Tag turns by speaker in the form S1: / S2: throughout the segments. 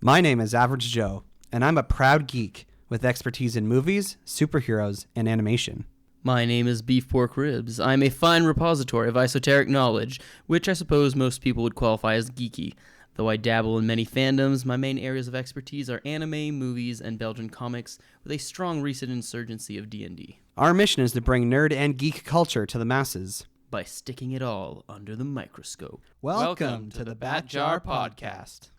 S1: My name is Average Joe, and I'm a proud geek with expertise in movies, superheroes, and animation.
S2: My name is Beef Pork Ribs. I'm a fine repository of esoteric knowledge, which I suppose most people would qualify as geeky. Though I dabble in many fandoms, my main areas of expertise are anime, movies, and Belgian comics, with a strong recent insurgency of D&D.
S1: Our mission is to bring nerd and geek culture to the masses.
S2: By sticking it all under the microscope.
S1: Welcome to the Bat Jar Podcast.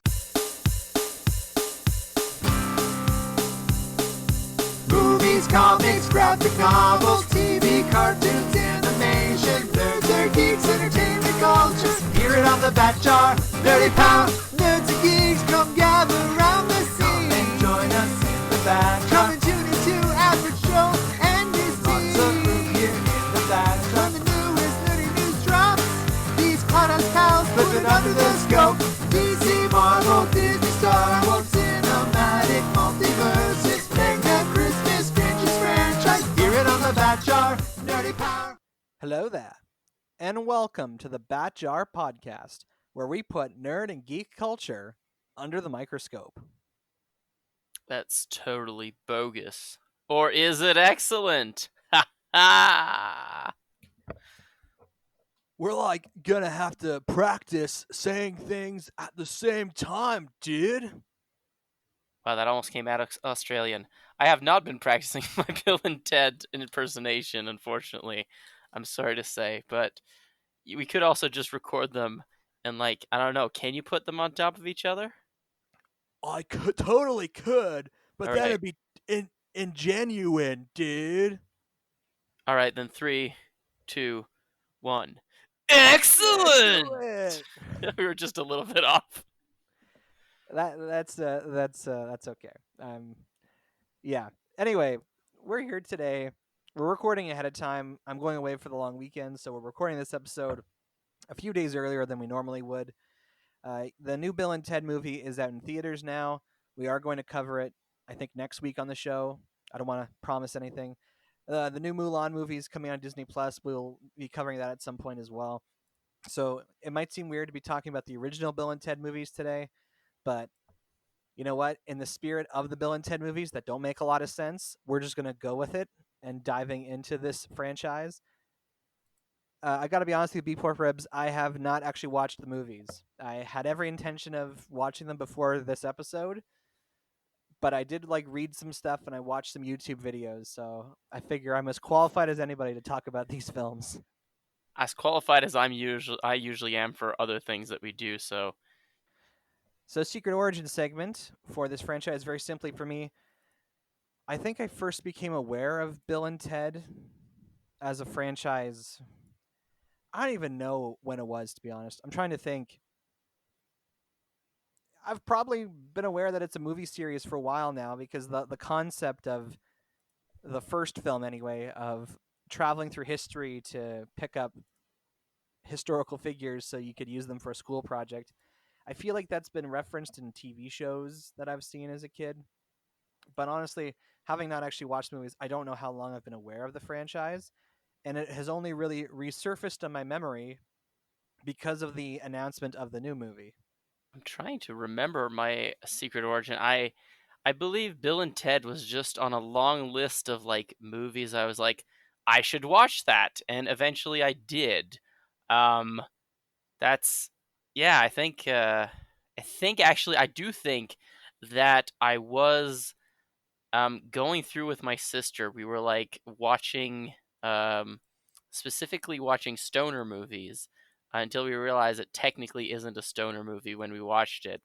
S3: Movies, comics, graphic novels, TV, cartoons, animation, nerds are geeks, entertainment culture. Hear it on the Bat Jar, Nerdy Power. Nerds and geeks, come gather around the scene. Come and join us in the Bat Jar. Come and tune into Average Joe and his team. Lots of room here in the Bat Jar. When the newest nerdy news drops, these podcast pals put it under the scope. DC, Marvel, Disney, Star Wars, cinematic multiverses. Christmas Grinch's franchise. Hear it on the Bat Jar, Nerdy Power.
S1: Hello there, and welcome to the Bat Jar Podcast, where we put nerd and geek culture under the microscope.
S4: That's totally bogus. Or is it excellent? Ha ha!
S1: We're gonna have to practice saying things at the same time, dude.
S4: Wow, that almost came out Australian. I have not been practicing my Bill and Ted impersonation, unfortunately. I'm sorry to say, but we could also just record them and, I don't know, can you put them on top of each other?
S1: I totally could, but
S4: All
S1: that'd
S4: right.
S1: be ingenuine, dude.
S4: All right, then 3, 2, 1. Excellent! We were just a little bit off.
S1: That's okay. Yeah. Anyway, we're here today. We're recording ahead of time. I'm going away for the long weekend, so we're recording this episode a few days earlier than we normally would. The new Bill and Ted movie is out in theaters now. We are going to cover it, I think, next week on the show. I don't want to promise anything. The new Mulan movie is coming on Disney Plus. We'll be covering that at some point as well. So it might seem weird to be talking about the original Bill and Ted movies today, but you know what? In the spirit of the Bill and Ted movies that don't make a lot of sense, we're just going to go with it and diving into this franchise. I got to be honest with you, B-Pork Ribs, I have not actually watched the movies. I had every intention of watching them before this episode, but I did read some stuff and I watched some YouTube videos, so I figure I'm as qualified as anybody to talk about these films.
S4: As qualified as I usually am for other things that we do, so...
S1: So Secret Origin segment for this franchise, very simply for me, I think I first became aware of Bill and Ted as a franchise. I don't even know when it was, to be honest. I'm trying to think. I've probably been aware that it's a movie series for a while now because the concept of the first film, anyway, of traveling through history to pick up historical figures so you could use them for a school project, I feel like that's been referenced in TV shows that I've seen as a kid. But honestly, having not actually watched movies, I don't know how long I've been aware of the franchise. And it has only really resurfaced in my memory because of the announcement of the new movie.
S4: I'm trying to remember my Secret Origin. I believe Bill and Ted was just on a long list of movies. I was like, I should watch that, and eventually I did. That's yeah. I think actually I do think that I was going through with my sister. We were watching specifically watching stoner movies. Until we realized it technically isn't a stoner movie when we watched it,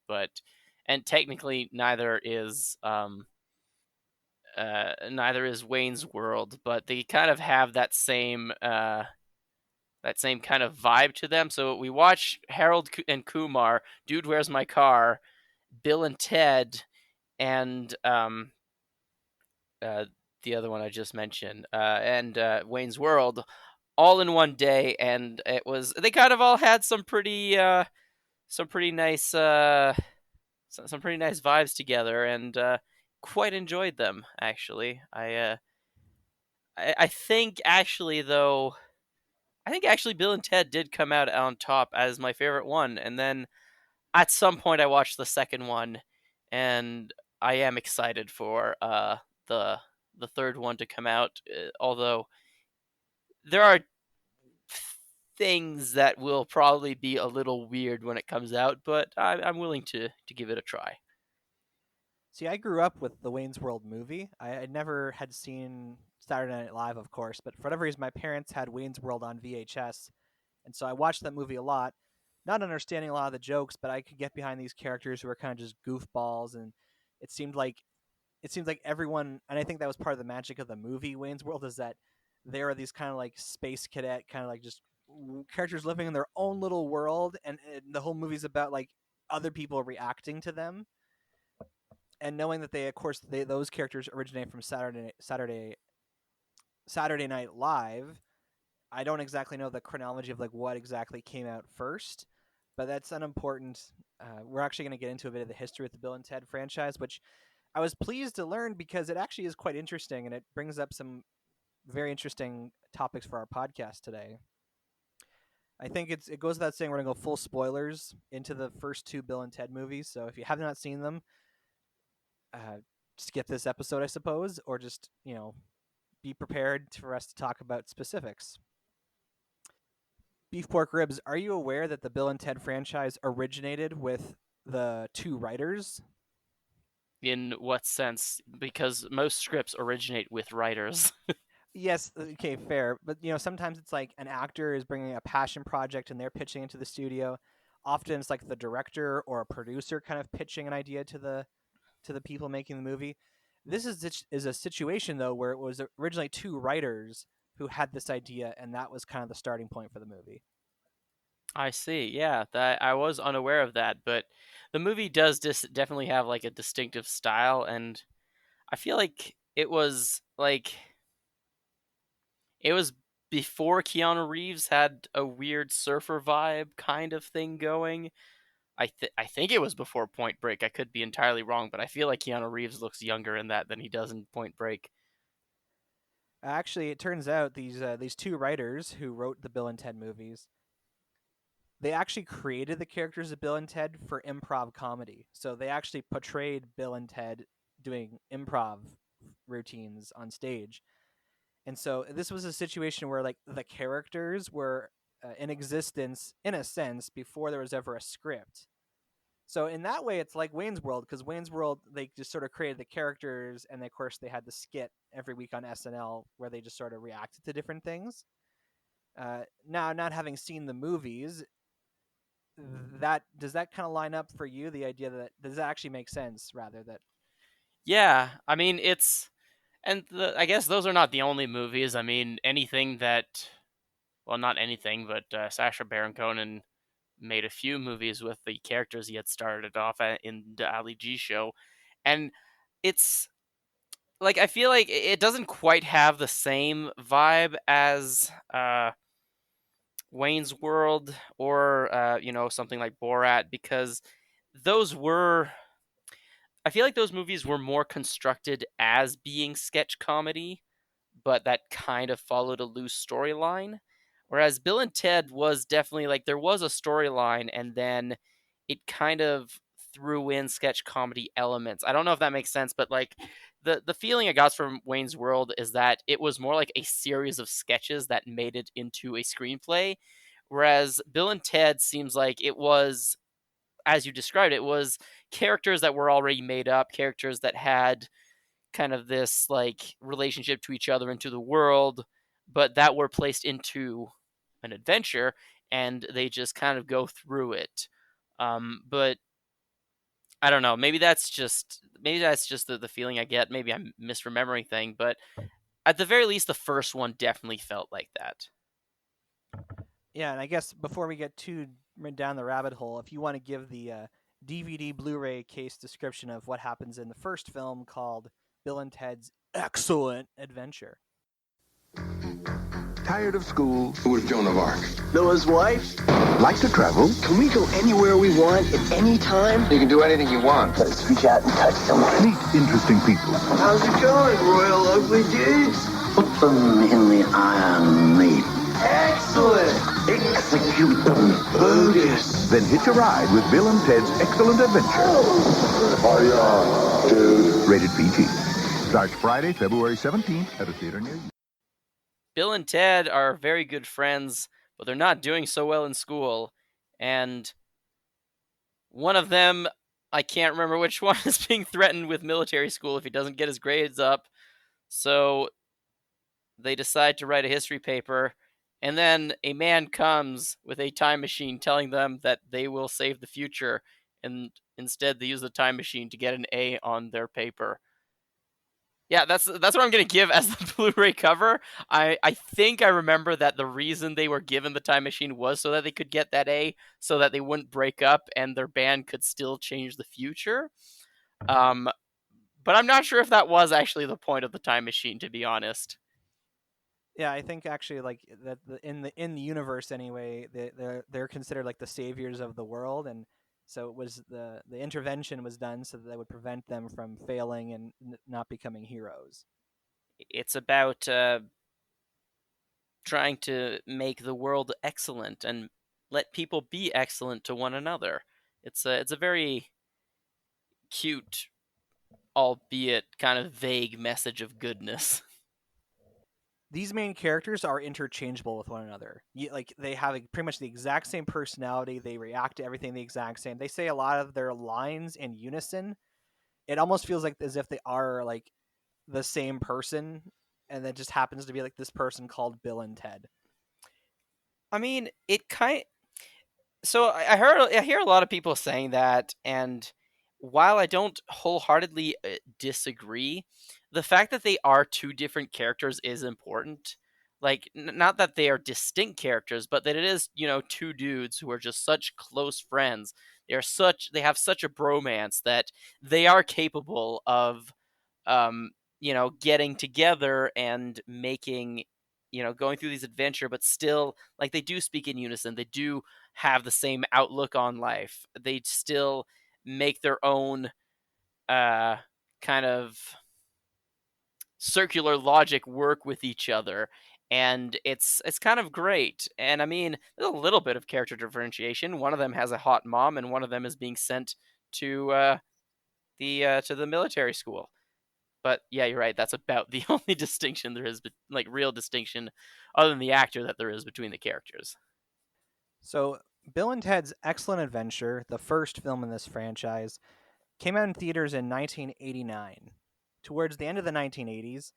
S4: and technically neither is Wayne's World, but they kind of have that same kind of vibe to them. So we watch Harold and Kumar, Dude, Where's My Car, Bill and Ted, and the other one I just mentioned, and Wayne's World, all in one day, and they kind of all had some pretty nice some pretty nice vibes together, and quite enjoyed them, actually. I think actually though Bill and Ted did come out on top as my favorite one, and then at some point I watched the second one and I am excited for the third one to come out. Although there are things that will probably be a little weird when it comes out, but I'm willing to give it a try.
S1: See, I grew up with the Wayne's World movie. I never had seen Saturday Night Live, of course, but for whatever reason, my parents had Wayne's World on VHS, and so I watched that movie a lot, not understanding a lot of the jokes, but I could get behind these characters who were kind of just goofballs, and it seemed like it seems like everyone, and I think that was part of the magic of the movie Wayne's World, is that there are these kind of like space cadet, kind of like just characters living in their own little world, and the whole movie's about like other people reacting to them, and knowing that they, of course, those characters originate from Saturday Night Live. I don't exactly know the chronology of like what exactly came out first, but that's unimportant. We're actually going to get into a bit of the history with the Bill and Ted franchise, which I was pleased to learn because it actually is quite interesting and it brings up some very interesting topics for our podcast today. I think it goes without saying we're going to go full spoilers into the first two Bill and Ted movies. So if you have not seen them, skip this episode, I suppose, or just be prepared for us to talk about specifics. Beef pork ribs. Are you aware that the Bill and Ted franchise originated with the two writers?
S4: In what sense? Because most scripts originate with writers.
S1: Yes, okay, fair. But sometimes it's like an actor is bringing a passion project and they're pitching into the studio. Often it's like the director or a producer kind of pitching an idea to the people making the movie. This is a situation though where it was originally two writers who had this idea, and that was kind of the starting point for the movie.
S4: I see. Yeah, that I was unaware of that, but the movie does definitely have like a distinctive style, and I feel like it was before Keanu Reeves had a weird surfer vibe kind of thing going. I think it was before Point Break. I could be entirely wrong, but I feel like Keanu Reeves looks younger in that than he does in Point Break.
S1: Actually, it turns out these two writers who wrote the Bill and Ted movies, they actually created the characters of Bill and Ted for improv comedy. So they actually portrayed Bill and Ted doing improv routines on stage. And so this was a situation where like the characters were in existence in a sense before there was ever a script. So in that way, it's like Wayne's World, because Wayne's World, they just sort of created the characters, and of course they had the skit every week on SNL where they just sort of reacted to different things. Now, not having seen the movies, that does that kind of line up for you? The idea that does that actually make sense? Rather that
S4: Yeah, I mean I guess those are not the only movies. I mean anything that, well, not anything, but Sacha Baron Cohen made a few movies with the characters he had started off in the Ali G show, and it's like I feel like it doesn't quite have the same vibe as Wayne's World or something like Borat, because those were I feel like those movies were more constructed as being sketch comedy, but that kind of followed a loose storyline. Whereas Bill and Ted was definitely like there was a storyline and then it kind of threw in sketch comedy elements. I don't know if that makes sense, but like the feeling I got from Wayne's World is that it was more like a series of sketches that made it into a screenplay. Whereas Bill and Ted seems like it was, as you described, it was characters that were already made up, characters that had kind of this like relationship to each other and to the world, but that were placed into an adventure and they just kind of go through it. But I don't know. Maybe that's just the feeling I get. Maybe I'm misremembering thing, but at the very least, the first one definitely felt like that.
S1: yeah. And I guess before we get too down the rabbit hole, if you want to give the DVD Blu-ray case description of what happens in the first film called Bill and Ted's Excellent Adventure.
S5: Tired of school?
S6: Who was Joan of Arc?
S7: Noah's wife?
S5: Like to travel?
S7: Can we go anywhere we want at any time?
S6: You can do anything you want.
S7: Let's reach out and touch someone.
S5: Meet interesting people.
S7: How's it going, Royal Ugly Dudes? Put them in the Iron Maiden. Excellent!
S5: Execute them.
S7: Bogus.
S5: Then hitch a ride with Bill and Ted's Excellent Adventure.
S6: Party on, dude.
S5: Rated PG. Starts Friday, February 17th at a theater near you.
S4: Bill and Ted are very good friends, but they're not doing so well in school. And one of them, I can't remember which one, is being threatened with military school if he doesn't get his grades up. So they decide to write a history paper. And then a man comes with a time machine telling them that they will save the future. And instead, they use the time machine to get an A on their paper. Yeah, that's what I'm gonna give as the Blu-ray cover. I think I remember that the reason they were given the time machine was so that they could get that A, so that they wouldn't break up and their band could still change the future. Um, but I'm not sure if that was actually the point of the time machine, to be honest.
S1: Yeah, I think actually like that in the universe anyway, they're considered like the saviors of the world, and so it was the intervention was done so that they would prevent them from failing and not becoming heroes.
S4: It's about trying to make the world excellent and let people be excellent to one another. It's a very cute, albeit kind of vague message of goodness.
S1: These main characters are interchangeable with one another. Like they have pretty much the exact same personality. They react to everything the exact same. They say a lot of their lines in unison. It almost feels like as if they are like the same person, and it just happens to be like this person called Bill and Ted.
S4: I mean, it kind. So I hear a lot of people saying that, and while I don't wholeheartedly disagree, the fact that they are two different characters is important. Like, not that they are distinct characters, but that it is, two dudes who are just such close friends. They have such a bromance that they are capable of, um, getting together and making, going through these adventure, but still, like, they do speak in unison. They do have the same outlook on life. They still make their own uh, kind of circular logic work with each other, and it's kind of great. And I mean, there's a little bit of character differentiation. One of them has a hot mom, and one of them is being sent to the military school. But yeah, you're right. That's about the only distinction there is, like real distinction, other than the actor, that there is between the characters.
S1: So, Bill and Ted's Excellent Adventure, the first film in this franchise, came out in theaters in 1989, towards the end of the 1980s.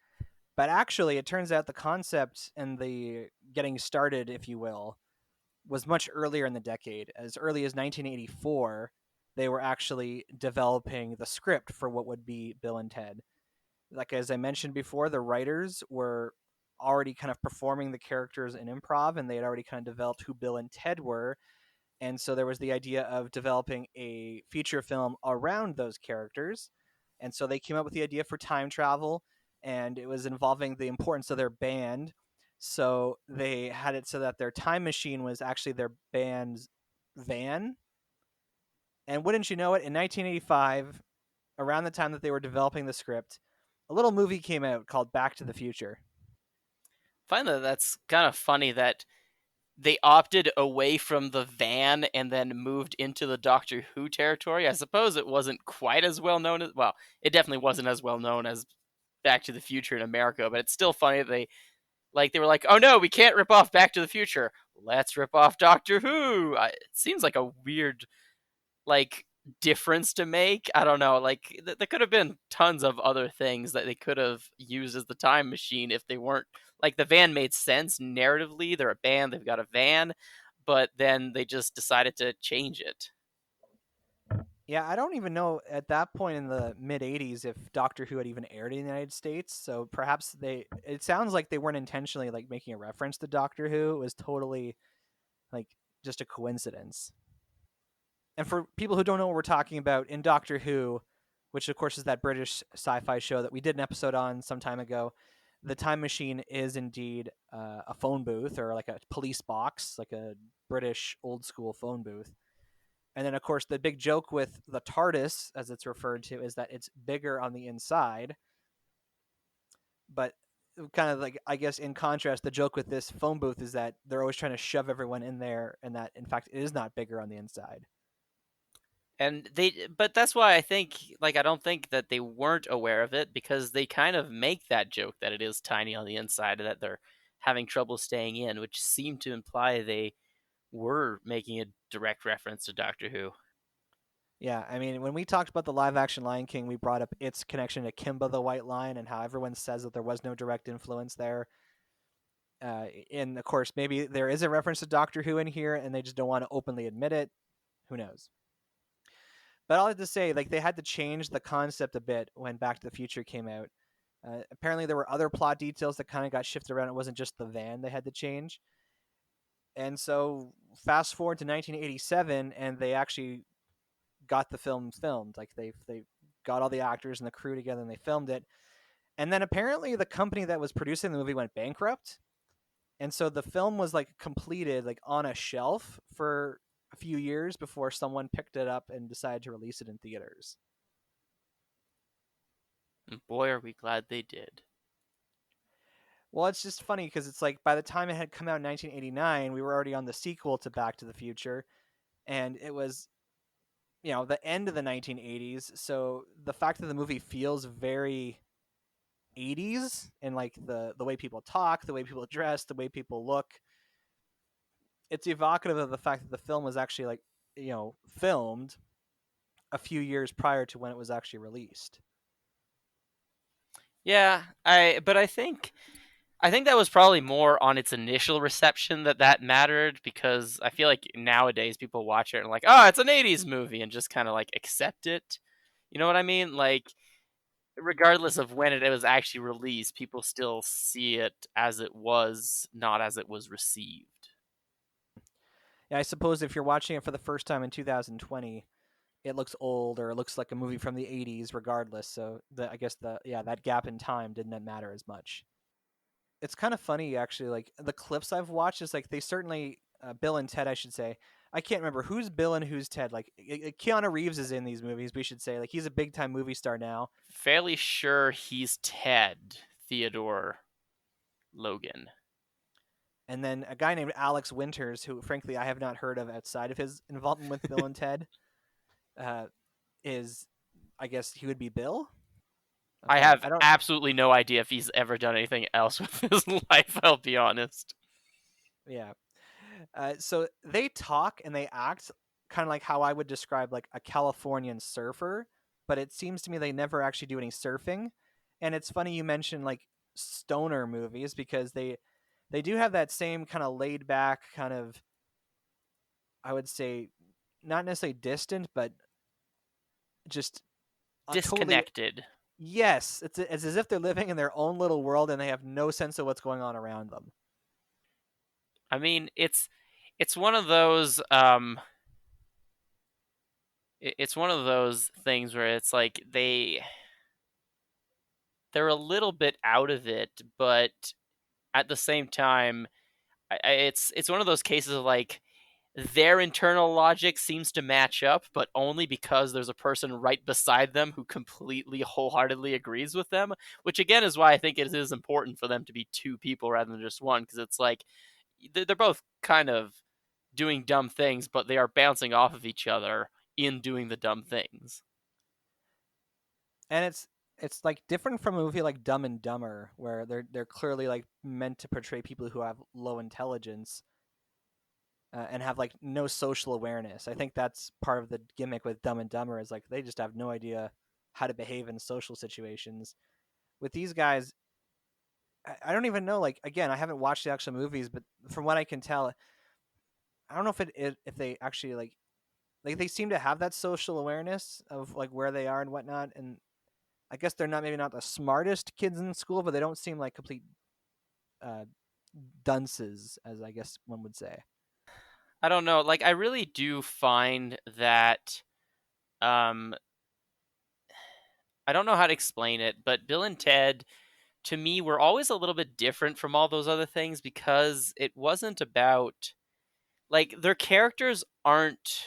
S1: But actually, it turns out the concept and the getting started, if you will, was much earlier in the decade. As early as 1984, they were actually developing the script for what would be Bill and Ted. Like as I mentioned before, the writers were already kind of performing the characters in improv, and they had already kind of developed who Bill and Ted were. And so there was the idea of developing a feature film around those characters. And so they came up with the idea for time travel, and it was involving the importance of their band. So they had it so that their time machine was actually their band's van. And wouldn't you know it, in 1985, around the time that they were developing the script, a little movie came out called Back to the Future.
S4: I find that that's kind of funny that they opted away from the van and then moved into the Doctor Who territory. I suppose it wasn't quite as well known as, well, it definitely wasn't as well known as Back to the Future in America, but it's still funny that they were like, oh no, we can't rip off Back to the Future. Let's rip off Doctor Who. It seems like a weird, like, difference to make. I don't know. Like, there could have been tons of other things that they could have used as the time machine if they weren't, like, the van made sense narratively. They're a band, they've got a van, but then they just decided to change it.
S1: Yeah, I don't even know at that point in the mid 80s if Doctor Who had even aired in the United States. So perhaps it sounds like they weren't intentionally like making a reference to Doctor Who. It was totally like just a coincidence. And for people who don't know what we're talking about, in Doctor Who, which of course is that British sci-fi show that we did an episode on some time ago, the time machine is indeed a phone booth or like a police box, like a British old school phone booth. And then, of course, the big joke with the TARDIS, as it's referred to, is that it's bigger on the inside. But kind of like, I guess in contrast, the joke with this phone booth is that they're always trying to shove everyone in there, and that in fact it is not bigger on the inside.
S4: And but that's why I think, like, I don't think that they weren't aware of it, because they kind of make that joke that it is tiny on the inside, that they're having trouble staying in, which seemed to imply they were making a direct reference to Doctor Who.
S1: Yeah, I mean, when we talked about the live action Lion King, we brought up its connection to Kimba the White Lion and how everyone says that there was no direct influence there. And of course, maybe there is a reference to Doctor Who in here, and they just don't want to openly admit it. Who knows? But all I have to say, like, they had to change the concept a bit when Back to the Future came out. Apparently, there were other plot details that kind of got shifted around. It wasn't just the van they had to change. And so, fast forward to 1987, and they actually got the film filmed. Like, they got all the actors and the crew together, and they filmed it. And then apparently, the company that was producing the movie went bankrupt, and so the film was like completed, like on a shelf for a few years before someone picked it up and decided to release it in theaters.
S4: And boy, are we glad they did.
S1: Well, it's just funny because it's like by the time it had come out in 1989, we were already on the sequel to Back to the Future, and it was, the end of the 1980s. So the fact that the movie feels very 80s, and like the way people talk, the way people dress, the way people look, it's evocative of the fact that the film was actually like, filmed a few years prior to when it was actually released.
S4: Yeah, but I think that was probably more on its initial reception that mattered, because I feel like nowadays people watch it and like, oh, it's an 80s movie, and just kind of like accept it. You know what I mean? Like, regardless of when it was actually released, people still see it as it was, not as it was received.
S1: Yeah, I suppose if you're watching it for the first time in 2020, it looks old or it looks like a movie from the 80s regardless. So I guess that gap in time didn't matter as much. It's kind of funny actually, like the clips I've watched is like they certainly Bill and Ted, I should say. I can't remember who's Bill and who's Ted. Like Keanu Reeves is in these movies, we should say. Like he's a big time movie star now.
S4: Fairly sure he's Ted Theodore Logan.
S1: And then a guy named Alex Winters, who frankly I have not heard of outside of his involvement with Bill and Ted, is, I guess he would be Bill.
S4: I have
S1: I don't.
S4: absolutely no idea if he's ever done anything else with his life, I'll be honest.
S1: Yeah. So they talk and they act kind of like how I would describe like a Californian surfer, but it seems to me they never actually do any surfing. And it's funny you mentioned like stoner movies because they do have that same kind of laid back kind of, I would say, not necessarily distant, but just totally.
S4: Disconnected.
S1: Yes, it's as if they're living in their own little world and they have no sense of what's going on around them.
S4: I mean, it's one of those it's one of those things where it's like they're a little bit out of it, but at the same time, it's one of those cases of like their internal logic seems to match up, but only because there's a person right beside them who completely wholeheartedly agrees with them, which again is why I think it is important for them to be two people rather than just one, because it's like they're both kind of doing dumb things, but they are bouncing off of each other in doing the dumb things.
S1: And it's like different from a movie like Dumb and Dumber, where they're clearly like meant to portray people who have low intelligence and have like no social awareness. I think that's part of the gimmick with Dumb and Dumber is like they just have no idea how to behave in social situations. With these guys, I don't even know. Like again, I haven't watched the actual movies, but from what I can tell, I don't know if they actually like they seem to have that social awareness of like where they are and whatnot. And I guess they're maybe not the smartest kids in school, but they don't seem like complete uh, dunces, as I guess one would say.
S4: I don't know. Like, I really do find that I don't know how to explain it, but Bill and Ted, to me, were always a little bit different from all those other things, because it wasn't about, like, their characters aren't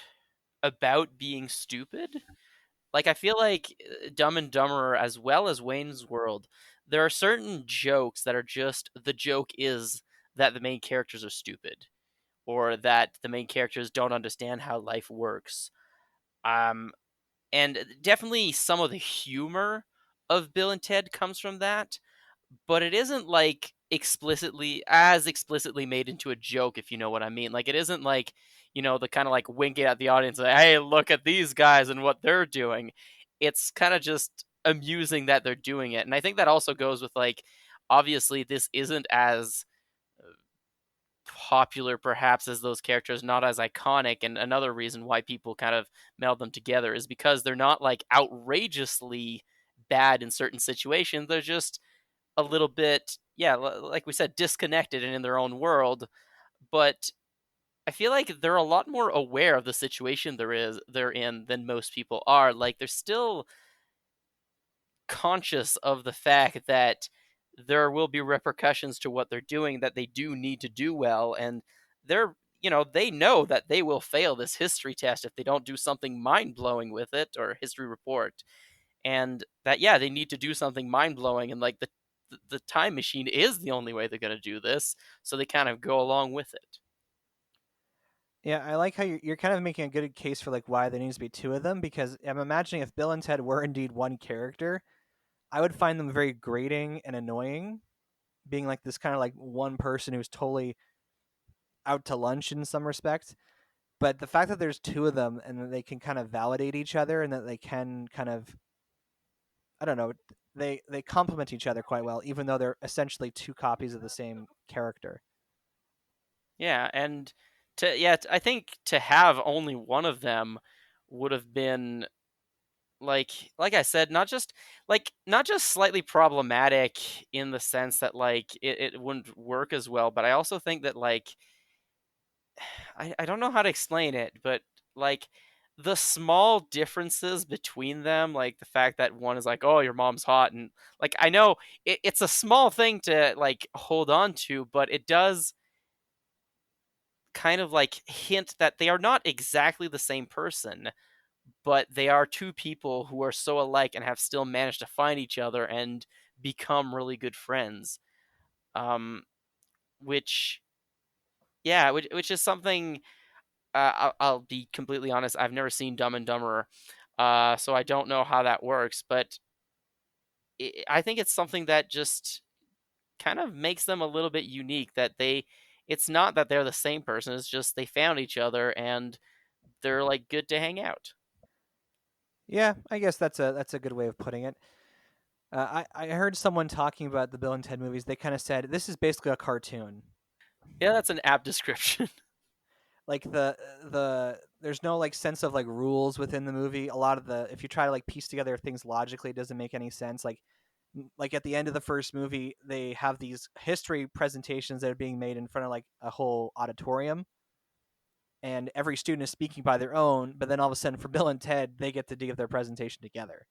S4: about being stupid. Like, I feel like Dumb and Dumber, as well as Wayne's World, there are certain jokes that are just the joke is that the main characters are stupid or that the main characters don't understand how life works. Um, and definitely some of the humor of Bill and Ted comes from that, but it isn't like explicitly made into a joke, if you know what I mean. Like it isn't like, the kind of like winking at the audience like, hey, look at these guys and what they're doing. It's kind of just amusing that they're doing it. And I think that also goes with like obviously this isn't as popular perhaps as those characters, not as iconic. And another reason why people kind of meld them together is because they're not like outrageously bad in certain situations. They're just a little bit, yeah, like we said, disconnected and in their own world. But I feel like they're a lot more aware of the situation they're in than most people are. Like they're still conscious of the fact that there will be repercussions to what they're doing, that they do need to do well, and they're they know that they will fail this history test if they don't do something mind-blowing with it, or history report, and that yeah, they need to do something mind-blowing, and like the time machine is the only way they're going to do this, so they kind of go along with it.
S1: Yeah, I like how you're kind of making a good case for like why there needs to be two of them, because I'm imagining if Bill and Ted were indeed one character, I would find them very grating and annoying, being like this kind of like one person who's totally out to lunch in some respect. But the fact that there's two of them and that they can kind of validate each other and that they can kind of, I don't know, they complement each other quite well, even though they're essentially two copies of the same character.
S4: Yeah, and I think to have only one of them would have been like I said, not just slightly problematic in the sense that like it wouldn't work as well, but I also think that like I don't know how to explain it, but like the small differences between them, like the fact that one is like, "Oh, your mom's hot," and like I know it's a small thing to like hold on to, but it does kind of like hint that they are not exactly the same person, but they are two people who are so alike and have still managed to find each other and become really good friends. Um, which yeah, which is something. I'll be completely honest. I've never seen Dumb and Dumber, so I don't know how that works. But I think it's something that just kind of makes them a little bit unique. That it's not that they're the same person. It's just they found each other and they're like good to hang out.
S1: Yeah, I guess that's a good way of putting it. I heard someone talking about the Bill and Ted movies. They kind of said this is basically a cartoon.
S4: Yeah, that's an apt description.
S1: Like the there's no like sense of like rules within the movie. A lot of the if you try to like piece together things logically, it doesn't make any sense. Like at the end of the first movie, they have these history presentations that are being made in front of like a whole auditorium, and every student is speaking by their own. But then all of a sudden, for Bill and Ted, they get to give their presentation together.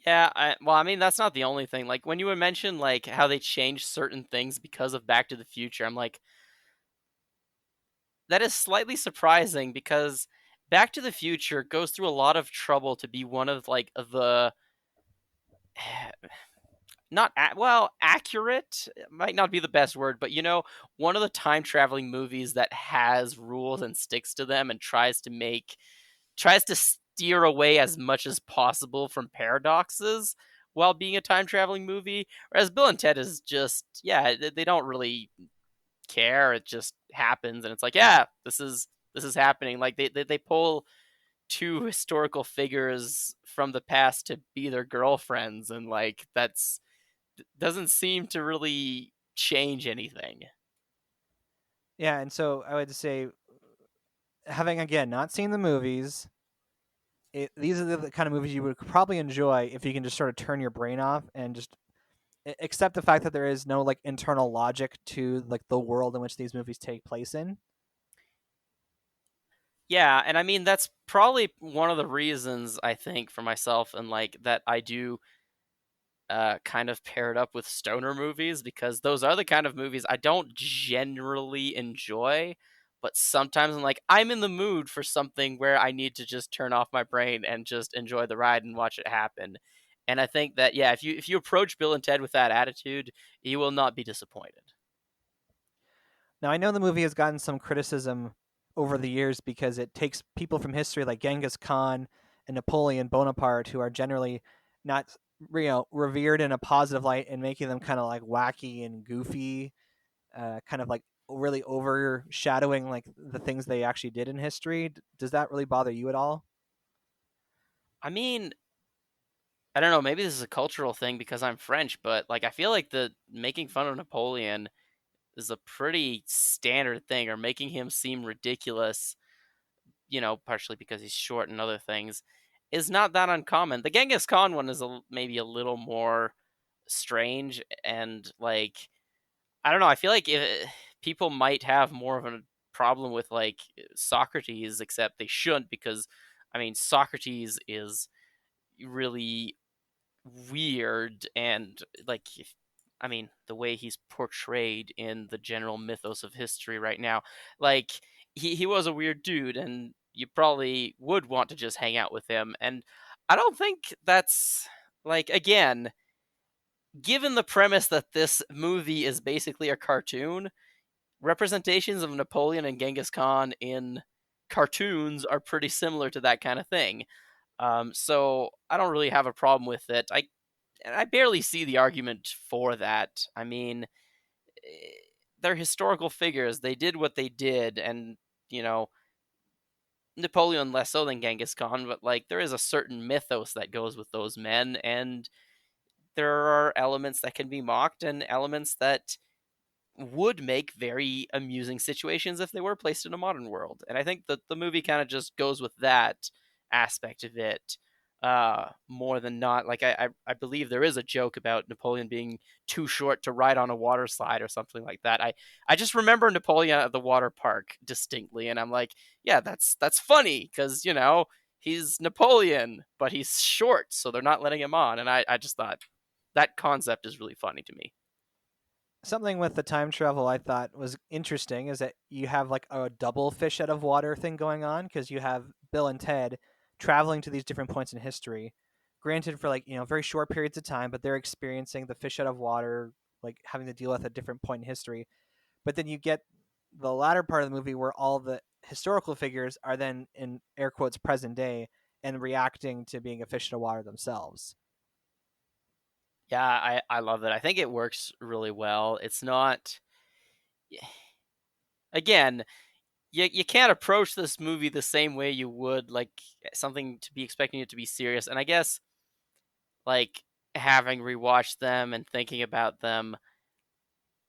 S4: Yeah, well, I mean, that's not the only thing. Like when you would mention like how they changed certain things because of Back to the Future, I'm like, that is slightly surprising because Back to the Future goes through a lot of trouble to be one of like the not well, accurate might not be the best word, but one of the time traveling movies that has rules and sticks to them and tries to steer away as much as possible from paradoxes while being a time traveling movie. Whereas Bill and Ted is just, yeah, they don't really care. It just happens, and it's like, yeah, this is happening. Like they pull two historical figures from the past to be their girlfriends, and like that's doesn't seem to really change anything.
S1: Yeah, and so I would say, having again not seen the movies, these are the kind of movies you would probably enjoy if you can just sort of turn your brain off and just accept the fact that there is no like internal logic to like the world in which these movies take place in.
S4: Yeah, and I mean that's probably one of the reasons I think for myself and like that I do kind of pair it up with stoner movies because those are the kind of movies I don't generally enjoy, but sometimes I'm in the mood for something where I need to just turn off my brain and just enjoy the ride and watch it happen. And I think that if you approach Bill and Ted with that attitude, you will not be disappointed.
S1: Now, I know the movie has gotten some criticism over the years because it takes people from history like Genghis Khan and Napoleon Bonaparte, who are generally not revered in a positive light, and making them kind of like wacky and goofy, kind of like really overshadowing like the things they actually did in history. Does that really bother you at all?
S4: I mean, I don't know, maybe this is a cultural thing because I'm French, but like I feel like the making fun of Napoleon is a pretty standard thing, or making him seem ridiculous, partially because he's short and other things, is not that uncommon. The Genghis Khan one is maybe a little more strange, and like I don't know. I feel like people might have more of a problem with like Socrates, except they shouldn't, because I mean Socrates is really weird, and like I mean the way he's portrayed in the general mythos of history right now, like he was a weird dude, and you probably would want to just hang out with him. And I don't think that's, like, again, given the premise that this movie is basically a cartoon, representations of Napoleon and Genghis Khan in cartoons are pretty similar to that kind of thing. So I don't really have a problem with it. I barely see the argument for that. I mean, eh, they're historical figures. They did what they did, and you know, Napoleon less so than Genghis Khan, but like there is a certain mythos that goes with those men, and there are elements that can be mocked and elements that would make very amusing situations if they were placed in a modern world. And I think that the movie kind of just goes with that aspect of it, more than not. Like I believe there is a joke about Napoleon being too short to ride on a water slide or something like that. I just remember Napoleon at the water park distinctly, and I'm like, yeah, that's funny because he's Napoleon, but he's short, so they're not letting him on. And I just thought that concept is really funny to me.
S1: Something with the time travel I thought was interesting is that you have like a double fish out of water thing going on, because you have Bill and Ted traveling to these different points in history, granted for like very short periods of time, but they're experiencing the fish out of water, like having to deal with a different point in history. But then you get the latter part of the movie where all the historical figures are then in air quotes present day and reacting to being a fish out of water themselves.
S4: Yeah, I love it. I think it works really well. It's not, again, you can't approach this movie the same way you would like something to be expecting it to be serious. And I guess like having rewatched them and thinking about them,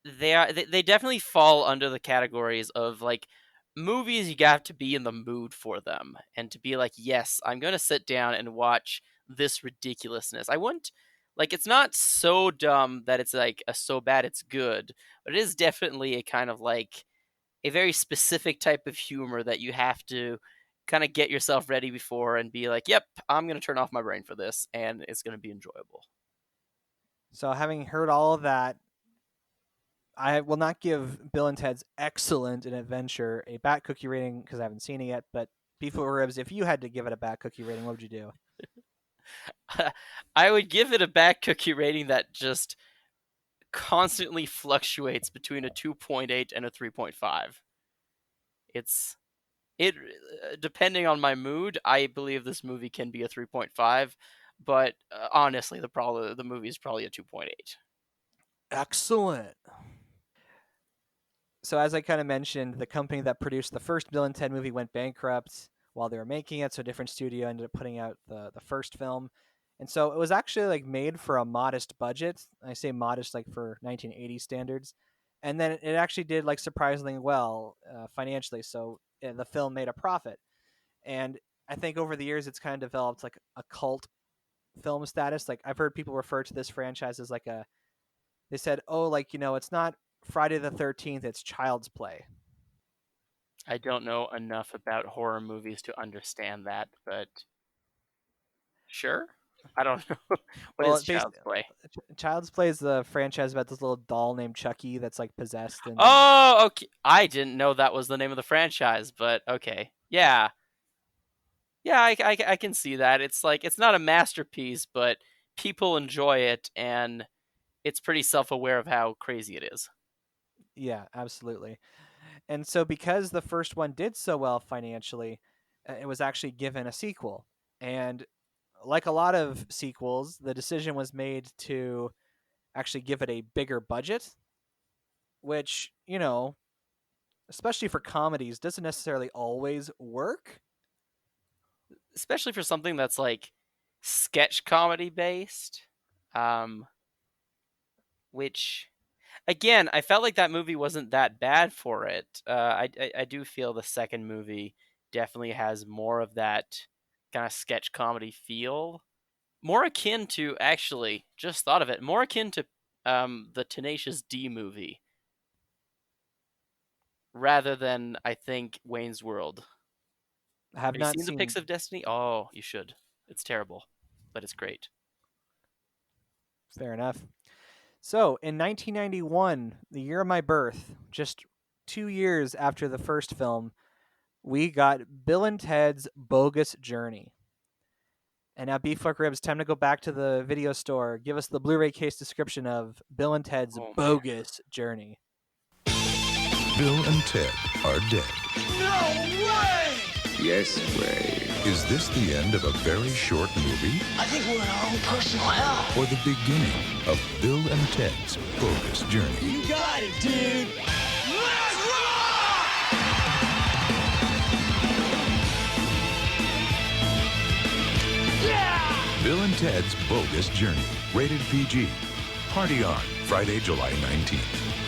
S4: they definitely fall under the categories of like movies you got to be in the mood for them and to be like, yes, I'm gonna sit down and watch this ridiculousness. I wouldn't, like, it's not so dumb that it's like a so bad it's good, but it is definitely a kind of like a very specific type of humor that you have to kind of get yourself ready before and be like, yep, I'm gonna turn off my brain for this and it's gonna be enjoyable.
S1: So having heard all of that, I will not give Bill and Ted's Excellent an Adventure a bat cookie rating because I haven't seen it yet. But Beef with Ribs, if you had to give it a bat cookie rating, what would you do?
S4: I would give it a back cookie rating that just constantly fluctuates between a 2.8 and a 3.5. It's it depending on my mood, I believe this movie can be a 3.5, but honestly, the movie is probably a 2.8.
S1: Excellent. So as I kind of mentioned, the company that produced the first Bill and Ted movie went bankrupt while they were making it. So a different studio ended up putting out the first film. And so it was actually like made for a modest budget. I say modest like for 1980 standards. And then it actually did like surprisingly well financially. So the film made a profit. And I think over the years it's kind of developed like a cult film status. Like I've heard people refer to this franchise as like they said, oh, like, it's not Friday the 13th, it's Child's Play.
S4: I don't know enough about horror movies to understand that, but sure. I don't know. What
S1: Well,
S4: is Child's Play?
S1: Child's Play is the franchise about this little doll named Chucky that's like possessed and then
S4: Oh, okay. I didn't know that was the name of the franchise, but okay. Yeah. Yeah, I can see that. It's like, it's not a masterpiece, but people enjoy it, and it's pretty self-aware of how crazy it is.
S1: Yeah, absolutely. And so because the first one did so well financially, it was actually given a sequel. And like a lot of sequels, the decision was made to actually give it a bigger budget, which, especially for comedies, doesn't necessarily always work.
S4: Especially for something that's like sketch comedy based, um, which again, I felt like that movie wasn't that bad for it. I do feel the second movie definitely has more of that kind of sketch comedy feel, more akin to, actually just thought of it, more akin to the Tenacious D movie rather than, I think, Wayne's World.
S1: I have
S4: Have you
S1: not
S4: seen The
S1: seen.
S4: Pics of Destiny? Oh, you should. It's terrible, but it's great.
S1: Fair enough. So in 1991, the year of my birth, just 2 years after the first film, we got Bill and Ted's Bogus Journey. And now, Beef Fuck Ribs, time to go back to the video store. Give us the Blu-ray case description of Bill and Ted's
S4: Oh man.
S1: Bogus Journey.
S8: Bill and Ted are dead.
S6: Yes, Ray.
S8: Is this the end of a very short movie?
S7: I think we're in our own personal hell.
S8: Or the beginning of Bill and Ted's Bogus Journey?
S7: You got it, dude.
S8: Bill and Ted's Bogus Journey. Rated PG. Party on Friday, July 19th.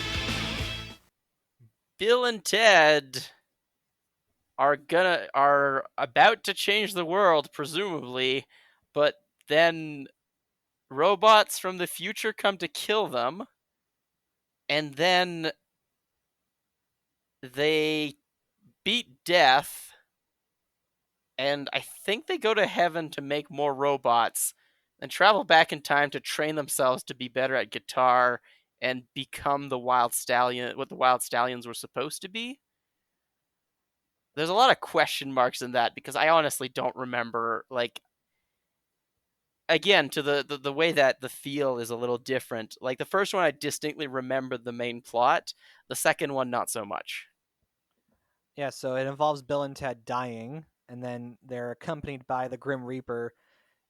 S4: Bill and Ted are about to change the world, presumably, but then robots from the future come to kill them, and then they beat death, and I think they go to heaven to make more robots and travel back in time to train themselves to be better at guitar and become the wild stallion, what the wild stallions were supposed to be. There's a lot of question marks in that because I honestly don't remember, like, again, to the way that the feel is a little different. Like, the first one I distinctly remember the main plot, the second one not so much.
S1: Yeah, so it involves Bill and Ted dying, and then they're accompanied by the Grim Reaper.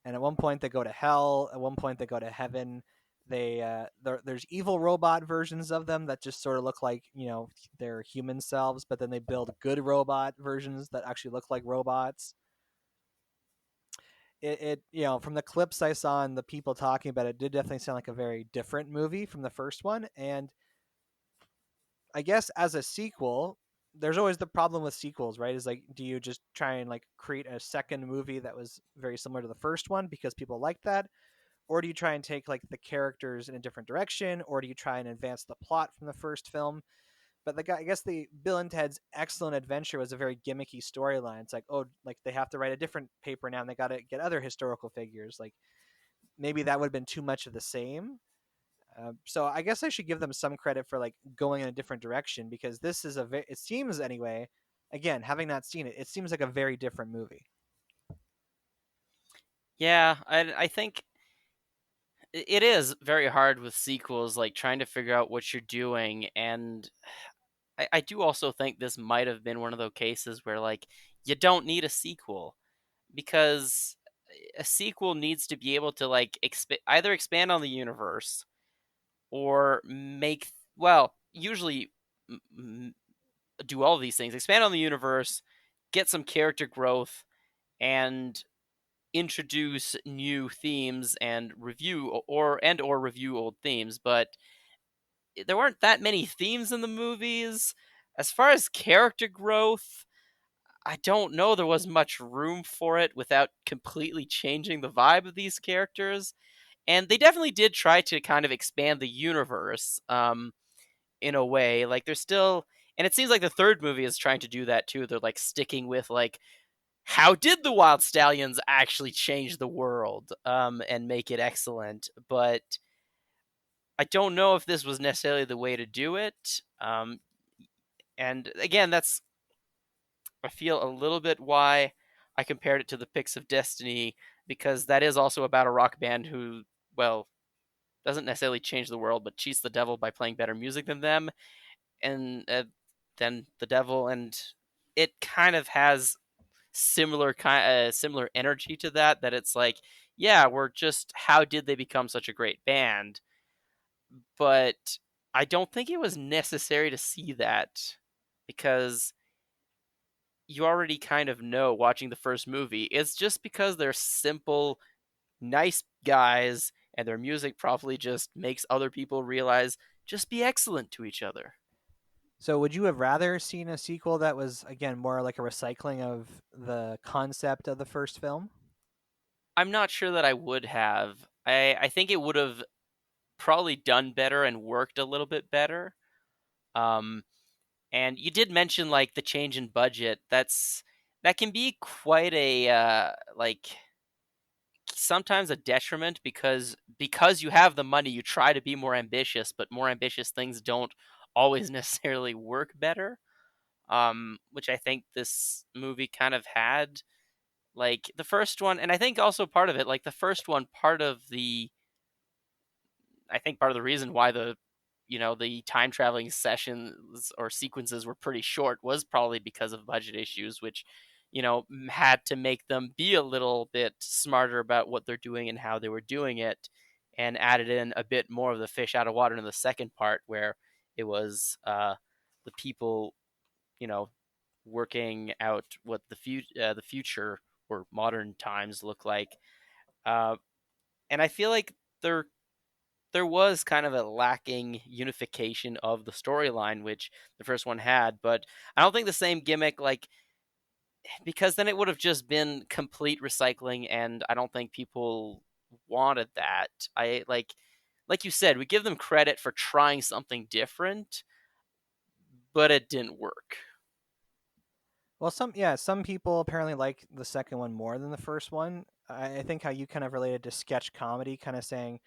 S1: And at one point they go to hell. At one point they go to heaven. There's evil robot versions of them that just sort of look like their human selves, but then they build good robot versions that actually look like robots. It from the clips I saw and the people talking about it, did definitely sound like a very different movie from the first one. And I guess as a sequel, there's always the problem with sequels, right? Is like, do you just try and like create a second movie that was very similar to the first one because people like that? Or do you try and take like the characters in a different direction? Or do you try and advance the plot from the first film? But I guess the Bill and Ted's Excellent Adventure was a very gimmicky storyline. It's like, oh, like they have to write a different paper now and they got to get other historical figures. Like maybe that would have been too much of the same. So I guess I should give them some credit for like going in a different direction because this is it seems anyway, again, having not seen it, it seems like a very different movie.
S4: Yeah, I think it is very hard with sequels, like trying to figure out what you're doing. And I do also think this might have been one of those cases where, like, you don't need a sequel because a sequel needs to be able to, like, either expand on the universe or usually do all of these things: expand on the universe, get some character growth, and introduce new themes and review old themes. But there weren't that many themes in the movies. As far as character growth, I don't know there was much room for it without completely changing the vibe of these characters. And they definitely did try to kind of expand the universe, in a way. Like, they're still, and it seems like the third movie is trying to do that too. They're like sticking with, like, how did the Wild Stallions actually change the world, and make it excellent? But I don't know if this was necessarily the way to do it. And again, that's, I feel, a little bit why I compared it to the Pics of Destiny, because that is also about a rock band who well, doesn't necessarily change the world, but cheats the devil by playing better music than them, and than the devil, and it kind of has similar energy to that. That it's like, yeah, we're just how did they become such a great band? But I don't think it was necessary to see that because you already kind of know watching the first movie. It's just because they're simple, nice guys, and their music probably just makes other people realize just be excellent to each other.
S1: So would you have rather seen a sequel that was again more like a recycling of the concept of the first film?
S4: I'm not sure that I would have. I think it would have probably done better and worked a little bit better. Um, and you did mention like the change in budget. That can be quite a like sometimes a detriment because you have the money, you try to be more ambitious, but more ambitious things don't always necessarily work better. Which I think this movie kind of had. Like the first one, and I think also part of it, like the first one, I think part of the reason why the time traveling sessions or sequences were pretty short was probably because of budget issues, which had to make them be a little bit smarter about what they're doing and how they were doing it, and added in a bit more of the fish out of water in the second part where it was the people you know working out what the future or modern times look like. uh, and I feel like there there was kind of a lacking unification of the storyline, which the first one had. But I don't think the same gimmick, like, because then it would have just been complete recycling, and I don't think people wanted that. Like you said, we give them credit for trying something different, but it didn't work.
S1: Well, some people apparently like the second one more than the first one. I think how you kind of related to sketch comedy, kind of saying,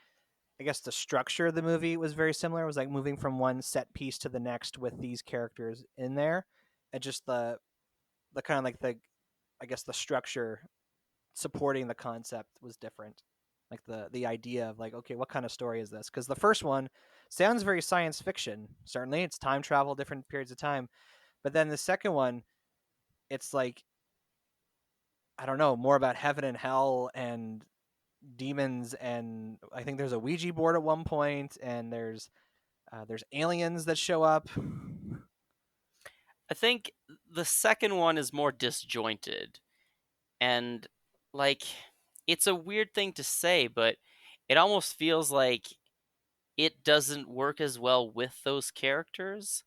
S1: I guess the structure of the movie was very similar. It was like moving from one set piece to the next with these characters in there, and just the kind of like the I guess the structure supporting the concept was different. Like the idea of like, okay, what kind of story is this? Because the first one sounds very science fiction. Certainly, it's time travel, different periods of time. But then the second one, it's like, I don't know, more about heaven and hell and demons, and I think there's a Ouija board at one point, and there's aliens that show up.
S4: I think the second one is more disjointed, and like it's a weird thing to say, but it almost feels like it doesn't work as well with those characters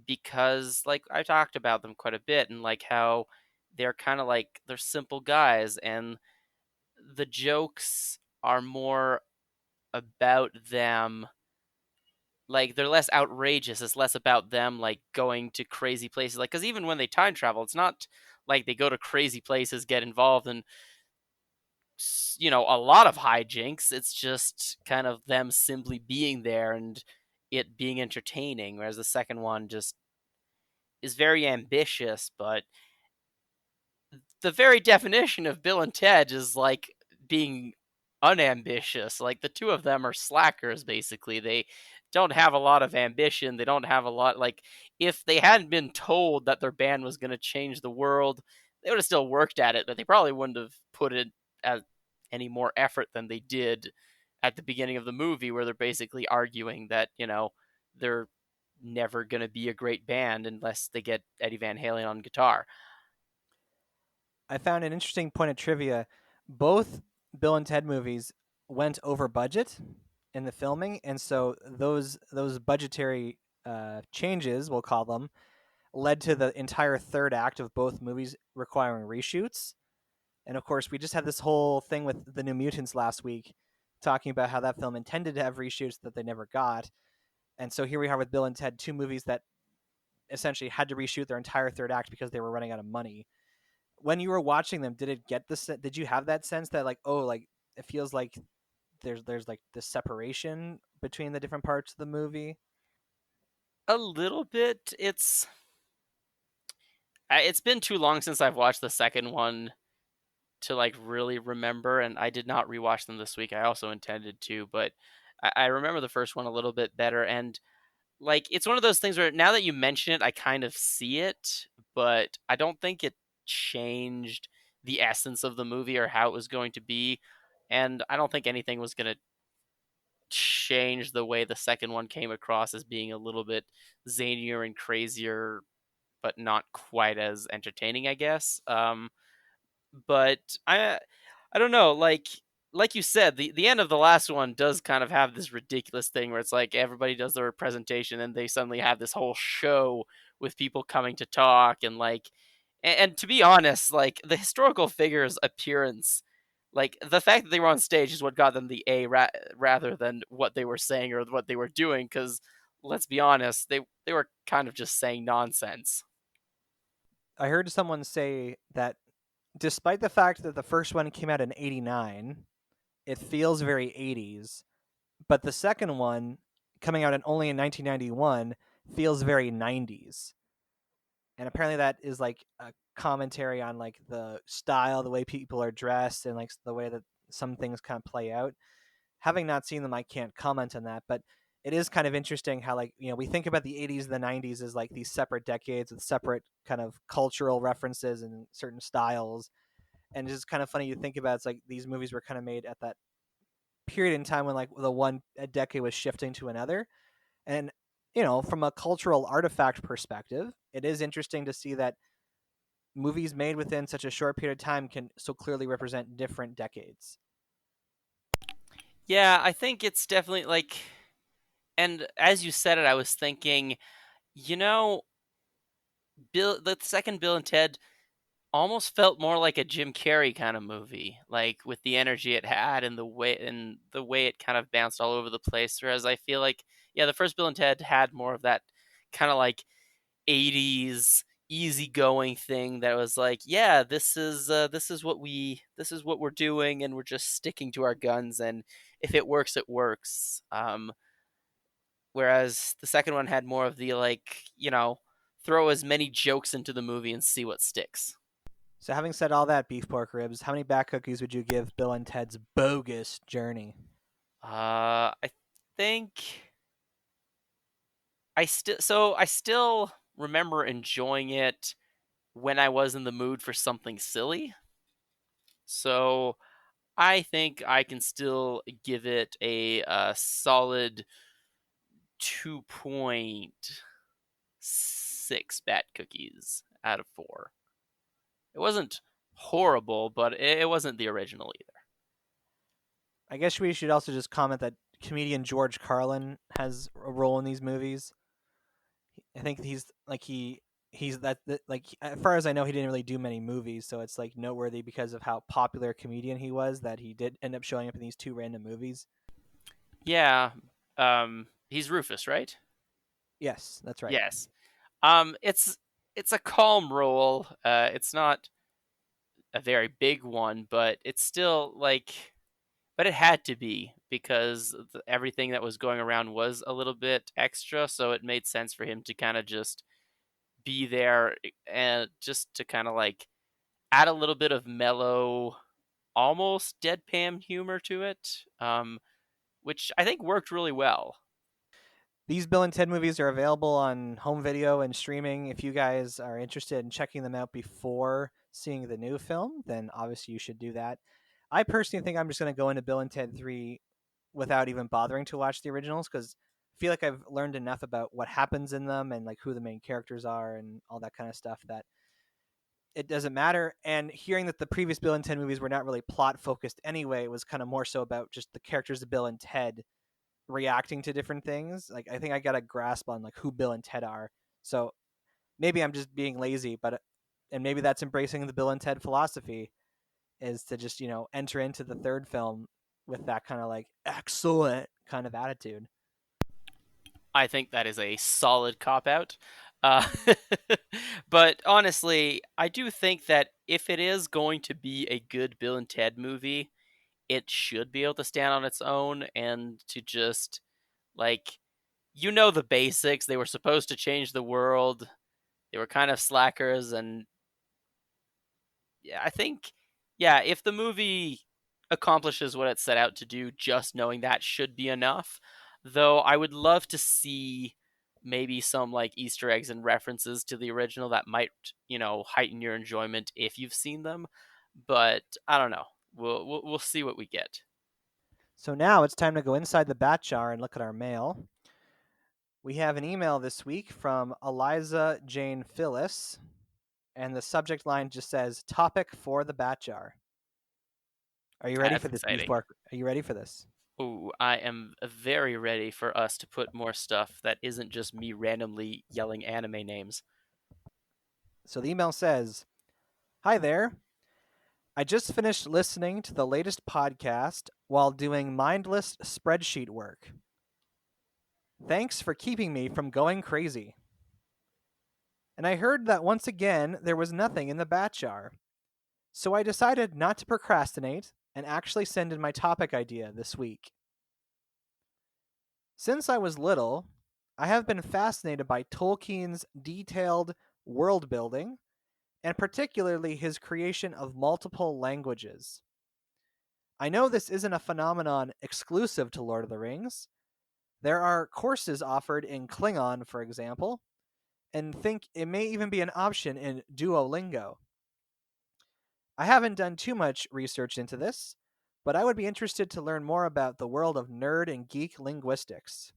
S4: because like I talked about them quite a bit and like how they're kind of like they're simple guys, and the jokes are more about them, like they're less outrageous. It's less about them like going to crazy places, like because even when they time travel, it's not like they go to crazy places, get involved in a lot of hijinks. It's just kind of them simply being there and it being entertaining, whereas the second one just is very ambitious. But the very definition of Bill and Ted is like being unambitious. Like the two of them are slackers basically. They don't have a lot of ambition. They don't have a lot, like, if they hadn't been told that their band was going to change the world, they would have still worked at it, but they probably wouldn't have put it as any more effort than they did at the beginning of the movie, where they're basically arguing that, they're never going to be a great band unless they get Eddie Van Halen on guitar.
S1: I found an interesting point of trivia. Both Bill and Ted movies went over budget in the filming, and so those budgetary changes, we'll call them, led to the entire third act of both movies requiring reshoots. And of course, we just had this whole thing with the New Mutants last week, talking about how that film intended to have reshoots that they never got. And so here we are with Bill and Ted, two movies that essentially had to reshoot their entire third act because they were running out of money. When you were watching them, did it get this? Did you have that sense that like, oh, like it feels like there's like this separation between the different parts of the movie?
S4: A little bit. It's been too long since I've watched the second one to like really remember, and I did not rewatch them this week. I also intended to, but I remember the first one a little bit better. And like it's one of those things where now that you mention it, I kind of see it, but I don't think it changed the essence of the movie or how it was going to be. And I don't think anything was going to change the way the second one came across as being a little bit zanier and crazier, but not quite as entertaining, I guess. But I don't know, like you said, the end of the last one does kind of have this ridiculous thing where it's like everybody does their presentation and they suddenly have this whole show with people coming to talk and like and to be honest, like the historical figures appearance, like the fact that they were on stage is what got them the rather than what they were saying or what they were doing, cuz let's be honest, they were kind of just saying nonsense.
S1: I heard someone say that despite the fact that the first one came out in 89, it feels very 80s, but the second one coming out only in 1991 feels very 90s. And apparently that is like a commentary on like the style, the way people are dressed, and like the way that some things kind of play out. Having not seen them, I can't comment on that, but it is kind of interesting how like we think about the 80s and the 90s as like these separate decades with separate kind of cultural references and certain styles, and it's just kind of funny you think about it's like these movies were kind of made at that period in time when like a decade was shifting to another. And from a cultural artifact perspective, it is interesting to see that movies made within such a short period of time can so clearly represent different decades.
S4: Yeah, I think it's definitely like, and as you said it, I was thinking, you know, the second Bill and Ted almost felt more like a Jim Carrey kind of movie, like with the energy it had and the way it kind of bounced all over the place. Whereas I feel like, yeah, the first Bill and Ted had more of that kind of like '80s easygoing thing that was like, yeah, this is what we're doing, and we're just sticking to our guns, and if it works, it works. Whereas the second one had more of the like, throw as many jokes into the movie and see what sticks.
S1: So having said all that, beef pork ribs, how many back cookies would you give Bill and Ted's Bogus Journey?
S4: I think I still remember enjoying it when I was in the mood for something silly. So I think I can still give it a solid 2.6 bat cookies out of 4. It wasn't horrible, but it wasn't the original either.
S1: I guess we should also just comment that comedian George Carlin has a role in these movies. I think he's like as far as I know he didn't really do many movies, so it's like noteworthy because of how popular a comedian he was that he did end up showing up in these two random movies.
S4: Yeah, he's Rufus, right?
S1: Yes, that's right.
S4: Yes. It's a calm role. It's not a very big one, but it's still like, but it had to be because everything that was going around was a little bit extra, so it made sense for him to kind of just be there and just to kind of like add a little bit of mellow, almost deadpan humor to it, which I think worked really well.
S1: These Bill and Ted movies are available on home video and streaming. If you guys are interested in checking them out before seeing the new film, then obviously you should do that. I personally think I'm just going to go into Bill and Ted 3 without even bothering to watch the originals because I feel like I've learned enough about what happens in them and like who the main characters are and all that kind of stuff that it doesn't matter. And hearing that the previous Bill and Ted movies were not really plot focused anyway, it was kind of more so about just the characters of Bill and Ted reacting to different things. Like I think I got a grasp on like who Bill and Ted are. So maybe I'm just being lazy, but and maybe that's embracing the Bill and Ted philosophy is to just enter into the third film with that kind of like excellent kind of attitude.
S4: I think that is a solid cop out. Uh, but honestly, I do think that if it is going to be a good Bill and Ted movie, it should be able to stand on its own and to just like, the basics. They were supposed to change the world. They were kind of slackers, and yeah, I think yeah, if the movie accomplishes what it set out to do, just knowing that should be enough. Though I would love to see maybe some like Easter eggs and references to the original that might, heighten your enjoyment if you've seen them. But I don't know. We'll see what we get.
S1: So now it's time to go inside the bat jar and look at our mail. We have an email this week from Eliza Jane Phyllis, and the subject line just says "Topic for the bat jar." Are you ready
S4: That's
S1: for this,
S4: exciting.
S1: Are you ready for this?
S4: Ooh, I am very ready for us to put more stuff that isn't just me randomly yelling anime names.
S1: So the email says, "Hi there. I just finished listening to the latest podcast while doing mindless spreadsheet work. Thanks for keeping me from going crazy. And I heard that once again there was nothing in the bat jar. So I decided not to procrastinate and actually send in my topic idea this week. Since I was little, I have been fascinated by Tolkien's detailed world building, and particularly his creation of multiple languages. I know this isn't a phenomenon exclusive to Lord of the Rings. There are courses offered in Klingon, for example, and think it may even be an option in Duolingo. I haven't done too much research into this, but I would be interested to learn more about the world of nerd and geek linguistics.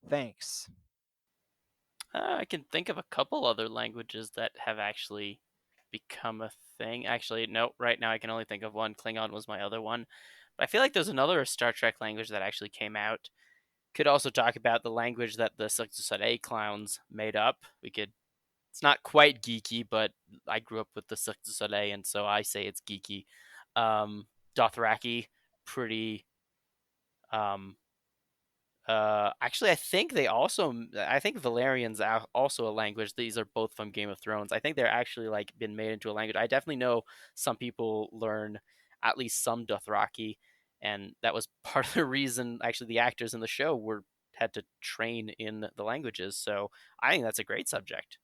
S1: Thanks."
S4: I can think of a couple other languages that have actually become a thing. Actually, no, right now I can only think of one. Klingon was my other one. But I feel like there's another Star Trek language that actually came out. Could also talk about the language that the Cirque du Soleil clowns made up. It's not quite geeky, but I grew up with the Cirque du Soleil, and so I say it's geeky. Dothraki, pretty um, actually, I think Valerian's also a language. These are both from Game of Thrones. I think they're actually like been made into a language. I definitely know some people learn at least some Dothraki, and that was part of the reason. Actually, the actors in the show were had to train in the languages. So I think that's a great subject.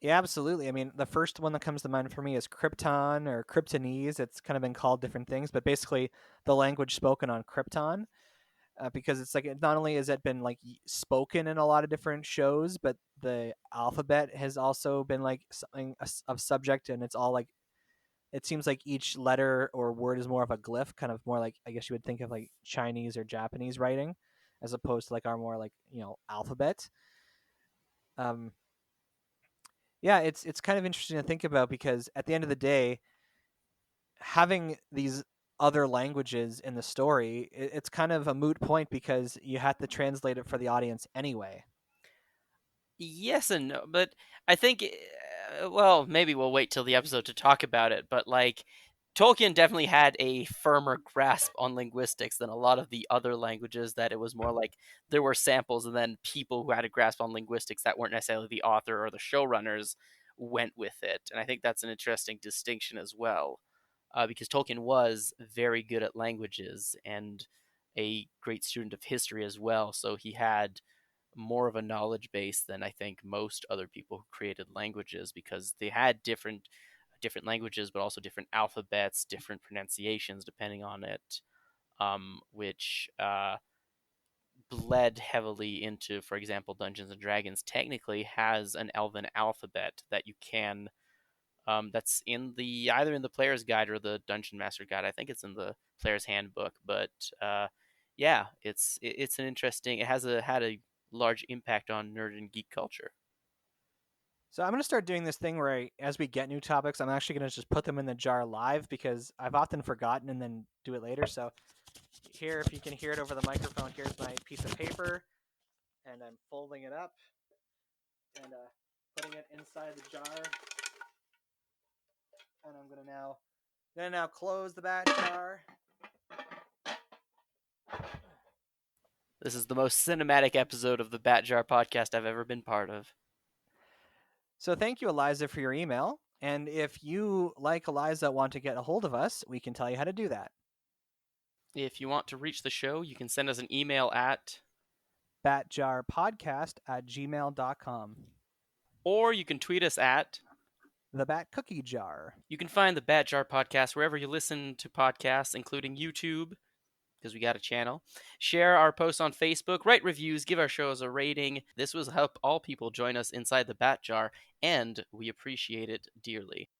S1: Yeah, absolutely. I mean, the first one that comes to mind for me is Krypton or Kryptonese. It's kind of been called different things, but basically the language spoken on Krypton. Because it's like not only has it been like spoken in a lot of different shows, but the alphabet has also been like something of subject, and it's all like it seems like each letter or word is more of a glyph, kind of more like I guess you would think of like Chinese or Japanese writing, as opposed to like our more like alphabet. Um, yeah, it's kind of interesting to think about because at the end of the day, having these other languages in the story, it's kind of a moot point because you have to translate it for the audience anyway.
S4: Yes and no, but I think, well, maybe we'll wait till the episode to talk about it, but like, Tolkien definitely had a firmer grasp on linguistics than a lot of the other languages, that it was more like there were samples and then people who had a grasp on linguistics that weren't necessarily the author or the showrunners went with it. And I think that's an interesting distinction as well, because Tolkien was very good at languages and a great student of history as well, so he had more of a knowledge base than I think most other people who created languages, because they had different languages, but also different alphabets, different pronunciations depending on it, which bled heavily into, for example, Dungeons and Dragons. Technically, has an Elven alphabet that you can. That's in the either in the player's guide or the dungeon master guide. I think it's in the player's handbook, but yeah, it's an interesting. It has had a large impact on nerd and geek culture.
S1: So I'm going to start doing this thing where as we get new topics, I'm actually going to just put them in the jar live because I've often forgotten and then do it later. So here, if you can hear it over the microphone, here's my piece of paper, and I'm folding it up and putting it inside the jar. And I'm gonna now close the bat jar.
S4: This is the most cinematic episode of the Bat Jar podcast I've ever been part of.
S1: So thank you, Eliza, for your email. And if you, like Eliza, want to get a hold of us, we can tell you how to do that.
S4: If you want to reach the show, you can send us an email at
S1: batjarpodcast@gmail.com.
S4: or you can tweet us at
S1: The Bat Cookie Jar.
S4: You can find the Bat Jar podcast wherever you listen to podcasts, including YouTube, because we got a channel. Share our posts on Facebook, write reviews, give our shows a rating. This will help all people join us inside the Bat Jar, and we appreciate it dearly.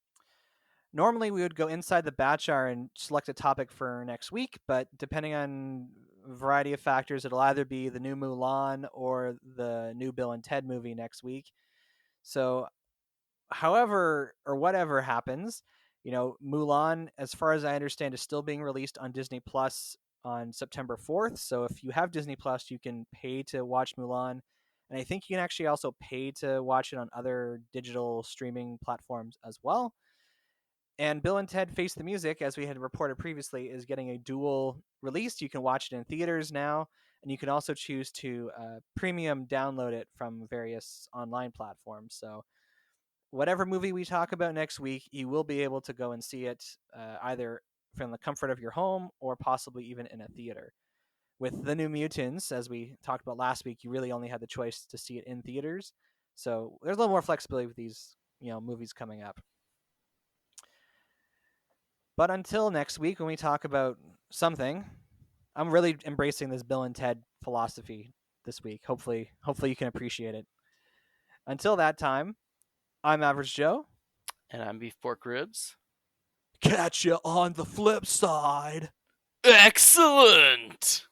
S1: Normally, we would go inside the Bat Jar and select a topic for next week, but depending on a variety of factors, it'll either be the new Mulan or the new Bill and Ted movie next week. So, however or whatever happens, Mulan, as far as I understand, is still being released on Disney Plus on September 4th. So if you have Disney Plus, you can pay to watch Mulan. And I think you can actually also pay to watch it on other digital streaming platforms as well. And Bill and Ted Face the Music, as we had reported previously, is getting a dual release. You can watch it in theaters now, and you can also choose to premium download it from various online platforms. So whatever movie we talk about next week, you will be able to go and see it either from the comfort of your home or possibly even in a theater. With the New Mutants, as we talked about last week, you really only had the choice to see it in theaters. So there's a little more flexibility with these, movies coming up. But until next week, when we talk about something, I'm really embracing this Bill and Ted philosophy this week. Hopefully you can appreciate it. Until that time, I'm Average Joe.
S4: And I'm Beef Pork Ribs.
S1: Catch you on the flip side.
S4: Excellent!